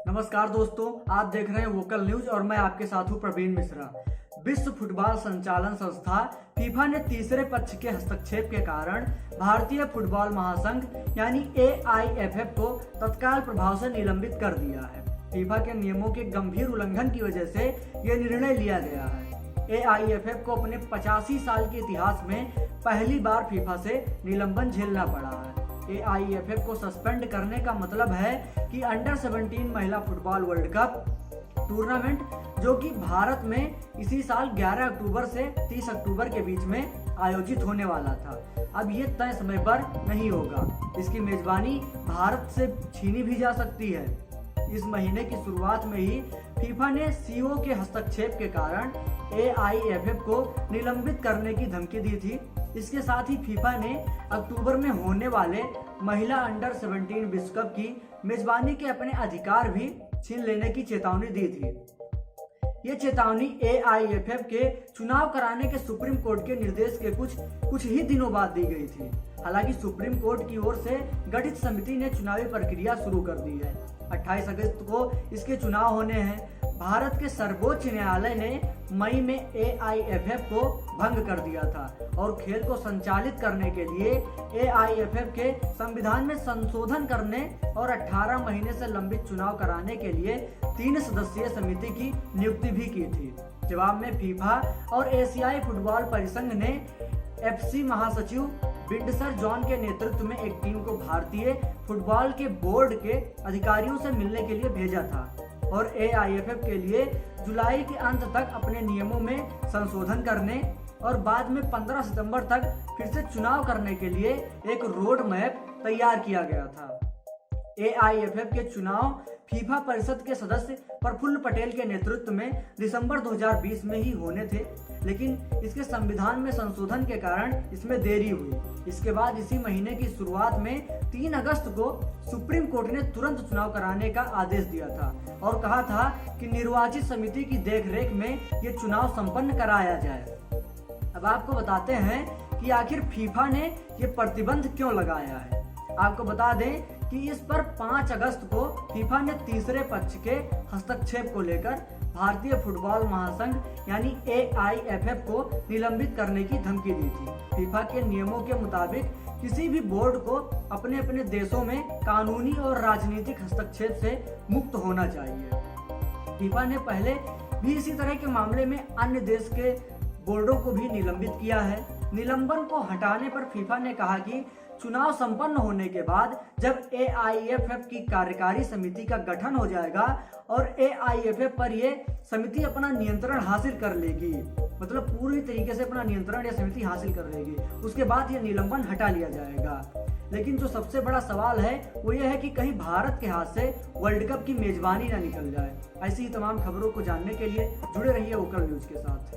नमस्कार दोस्तों, आप देख रहे हैं वोकल न्यूज और मैं आपके साथ हूं प्रवीण मिश्रा। विश्व फुटबॉल संचालन संस्था फीफा ने तीसरे पक्ष के हस्तक्षेप के कारण भारतीय फुटबॉल महासंघ यानी AIFF को तत्काल प्रभाव से निलंबित कर दिया है। फीफा के नियमों के गंभीर उल्लंघन की वजह से यह निर्णय लिया गया है। AIFF को अपने 85 साल के इतिहास में पहली बार फीफा से निलंबन झेलना पड़ा है। AIFF को सस्पेंड करने का मतलब है कि अंडर 17 महिला फुटबॉल वर्ल्ड कप टूर्नामेंट, जो कि भारत में इसी साल 11 अक्टूबर से 30 अक्टूबर के बीच में आयोजित होने वाला था, अब ये तय समय पर नहीं होगा। इसकी मेजबानी भारत से छीनी भी जा सकती है। इस महीने की शुरुआत में ही फीफा ने CEO के हस्तक्षेप के कारण AIFF को निलंबित करने की धमकी दी थी। इसके साथ ही फीफा ने अक्टूबर में होने वाले महिला अंडर 17 विश्व कप की मेजबानी के अपने अधिकार भी छीन लेने की चेतावनी दी थी। ये चेतावनी AIFF के चुनाव कराने के सुप्रीम कोर्ट के निर्देश के कुछ ही दिनों बाद दी गई थी। हालांकि सुप्रीम कोर्ट की ओर से गठित समिति ने चुनावी प्रक्रिया शुरू कर दी है। 28 अगस्त को इसके चुनाव होने हैं। भारत के सर्वोच्च न्यायालय ने मई में AIFF को भंग कर दिया था और खेल को संचालित करने के लिए AIFF के संविधान में संशोधन करने और 18 महीने से लंबित चुनाव कराने के लिए 3 सदस्यीय समिति की नियुक्ति भी की थी। जवाब में फीफा और एशियाई फुटबॉल परिसंघ ने FC महासचिव बिंडसर जॉन के नेतृत्व में एक टीम को भारतीय फुटबॉल के बोर्ड के अधिकारियों से मिलने के लिए भेजा था और AIFF के लिए जुलाई के अंत तक अपने नियमों में संशोधन करने और बाद में 15 सितंबर तक फिर से चुनाव करने के लिए एक रोड मैप तैयार किया गया था। AIFF के चुनाव फीफा परिषद के सदस्य प्रफुल्ल पटेल के नेतृत्व में दिसंबर 2020 में ही होने थे, लेकिन इसके संविधान में संशोधन के कारण इसमें देरी हुई। इसके बाद इसी महीने की शुरुआत में 3 अगस्त को सुप्रीम कोर्ट ने तुरंत चुनाव कराने का आदेश दिया था और कहा था कि निर्वाचित समिति की देखरेख में ये चुनाव संपन्न कराया जाए। अब आपको बताते हैं कि आखिर फीफा ने ये प्रतिबंध क्यों लगाया है। आपको बता दें कि इस पर 5 अगस्त को फीफा ने तीसरे पक्ष के हस्तक्षेप को लेकर भारतीय फुटबॉल महासंघ यानी AIFF को निलंबित करने की धमकी दी थी। फीफा के नियमों के मुताबिक किसी भी बोर्ड को अपने अपने देशों में कानूनी और राजनीतिक हस्तक्षेप से मुक्त होना चाहिए। फीफा ने पहले भी इसी तरह के मामले में अन्य देश के बोर्डों को भी निलंबित किया है। निलंबन को हटाने पर फीफा ने कहा कि चुनाव संपन्न होने के बाद जब AIFF की कार्यकारी समिति का गठन हो जाएगा और AIFF पर यह समिति अपना नियंत्रण हासिल कर लेगी, मतलब पूरी तरीके से अपना नियंत्रण या समिति हासिल कर लेगी, उसके बाद यह निलंबन हटा लिया जाएगा। लेकिन जो सबसे बड़ा सवाल है वो यह है कि कहीं भारत के हाथ से वर्ल्ड कप की मेजबानी ना निकल जाए। ऐसी ही तमाम खबरों को जानने के लिए जुड़े रहिए वोकल न्यूज के साथ।